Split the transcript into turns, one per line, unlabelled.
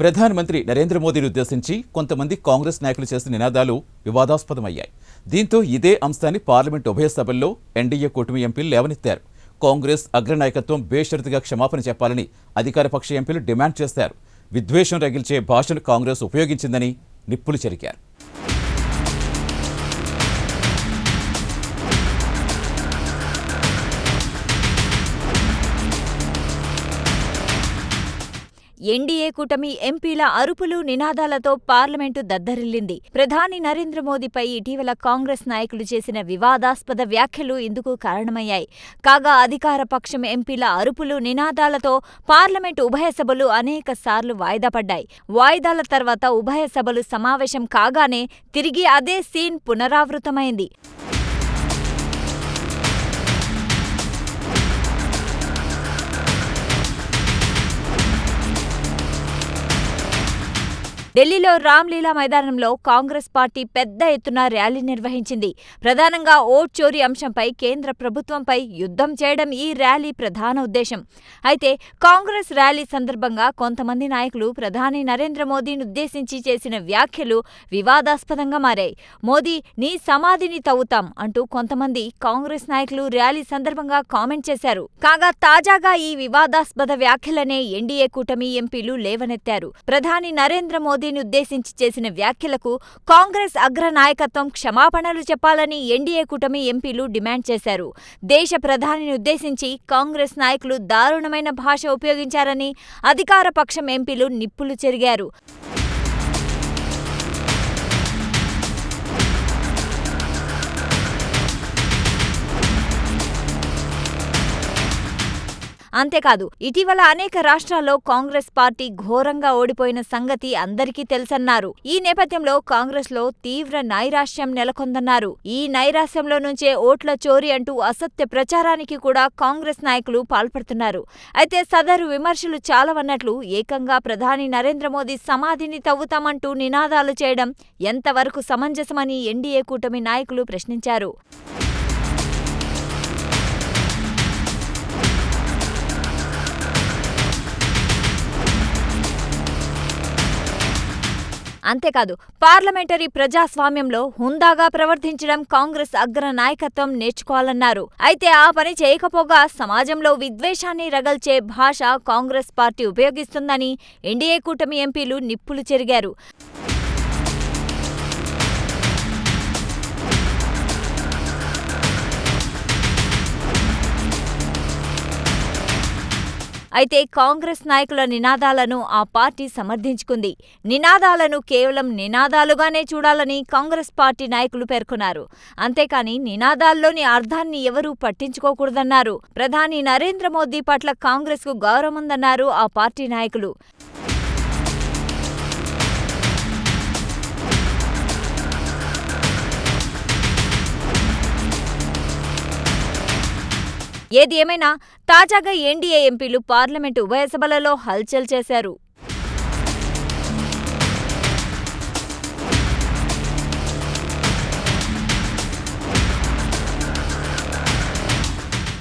ప్రధానమంత్రి నరేంద్ర మోదీని ఉద్దేశించి కొంతమంది కాంగ్రెస్ నాయకులు చేసిన నినాదాలు వివాదాస్పదమయ్యాయి. దీంతో ఇదే అంశాన్ని పార్లమెంట్ ఉభయ సభల్లో ఎన్డీఏ కూటమి ఎంపీలు లేవనెత్తారు. కాంగ్రెస్ అగ్రనాయకత్వం బేషరతుగా క్షమాపణ చెప్పాలని అధికారపక్ష ఎంపీలు డిమాండ్ చేశారు. విద్వేషం రగిల్చే భాషను కాంగ్రెస్ ఉపయోగించిందని నిప్పులు చెరికారు.
ఎన్డీఏ కూటమి ఎంపీల అరుపులు నినాదాలతో పార్లమెంటు దద్దరిల్లింది. ప్రధాని నరేంద్ర మోదీపై ఇటీవల కాంగ్రెస్ నాయకులు చేసిన వివాదాస్పద వ్యాఖ్యలు ఇందుకు కారణమయ్యాయి. కాగా అధికార పక్షం ఎంపీల అరుపులు నినాదాలతో పార్లమెంటు ఉభయ సభలు అనేక సార్లు వాయిదా పడ్డాయి. వాయిదాల తర్వాత ఉభయ సభలు సమావేశం కాగానే తిరిగి అదే సీన్ పునరావృతమైంది. ఢిల్లీలో రామ్లీలా మైదానంలో కాంగ్రెస్ పార్టీ పెద్ద ఎత్తున ర్యాలీ నిర్వహించింది. ప్రధానంగా ఓట్ చోరీ అంశంపై కేంద్ర ప్రభుత్వంపై యుద్ధం చేయడం ఈ ర్యాలీ ప్రధాన ఉద్దేశం. అయితే కాంగ్రెస్ ర్యాలీ సందర్భంగా కొంతమంది నాయకులు ప్రధాని నరేంద్ర మోదీని ఉద్దేశించి చేసిన వ్యాఖ్యలు వివాదాస్పదంగా మారాయి. మోదీ నీ సమాధిని తవ్వుతాం అంటూ కొంతమంది కాంగ్రెస్ నాయకులు ర్యాలీ సందర్భంగా కామెంట్ చేశారు. కాగా తాజాగా ఈ వివాదాస్పద వ్యాఖ్యలనే ఎన్డీఏ కూటమి ఎంపీలు లేవనెత్తారు. ప్రధాని నరేంద్ర మోదీ ఉద్దేశించి చేసిన వ్యాఖ్యలకు కాంగ్రెస్ అగ్ర నాయకత్వం క్షమాపణలు చెప్పాలని ఎన్డీఏ కూటమి ఎంపీలు డిమాండ్ చేశారు. దేశ ప్రధానిని ఉద్దేశించి కాంగ్రెస్ నాయకులు దారుణమైన భాష ఉపయోగించారని అధికార పక్షం ఎంపీలు నిప్పులు చెరిగారు. అంతేకాదు, ఇటీవల అనేక రాష్ట్రాల్లో కాంగ్రెస్ పార్టీ ఘోరంగా ఓడిపోయిన సంగతి అందరికీ తెలుసన్నారు. ఈ నేపథ్యంలో కాంగ్రెస్లో తీవ్ర నైరాశ్యం నెలకొందన్నారు. ఈ నైరాశ్యంలో నుంచే ఓట్ల చోరీ అంటూ అసత్య ప్రచారానికి కూడా కాంగ్రెస్ నాయకులు పాల్పడుతున్నారు. అయితే సదరు విమర్శలు చాలవన్నట్లు ఏకంగా ప్రధాని నరేంద్ర మోదీ సమాధిని తవ్వుతామంటూ నినాదాలు చేయడం ఎంతవరకు సమంజసమని ఎన్డీఏ కూటమి నాయకులు ప్రశ్నించారు. అంతేకాదు, పార్లమెంటరీ ప్రజాస్వామ్యంలో హుందాగా ప్రవర్తించడం కాంగ్రెస్ అగ్ర నాయకత్వం నేర్చుకోవాలన్నారు. అయితే ఆ పని చేయకపోగా సమాజంలో విద్వేషాన్ని రగల్చే భాష కాంగ్రెస్ పార్టీ ఉపయోగిస్తుందని ఎన్డీఏ కూటమి ఎంపీలు నిప్పులు చెరిగారు. అయితే కాంగ్రెస్ నాయకుల నినాదాలను ఆ పార్టీ సమర్థించుకుంది. నినాదాలను కేవలం నినాదాలుగానే చూడాలని కాంగ్రెస్ పార్టీ నాయకులు పేర్కొన్నారు. అంతేకాని నినాదాల్లోని అర్థాన్ని ఎవరూ పట్టించుకోకూడదన్నారు. ప్రధాని నరేంద్ర మోదీ పట్ల కాంగ్రెస్కు గౌరవముందన్నారు ఆ పార్టీ నాయకులు. ఏది ఏమైనా తాజాగా ఎన్డీఏ ఎంపీలు పార్లమెంటు ఉభయ సభలలో హల్చల్ చేశారు.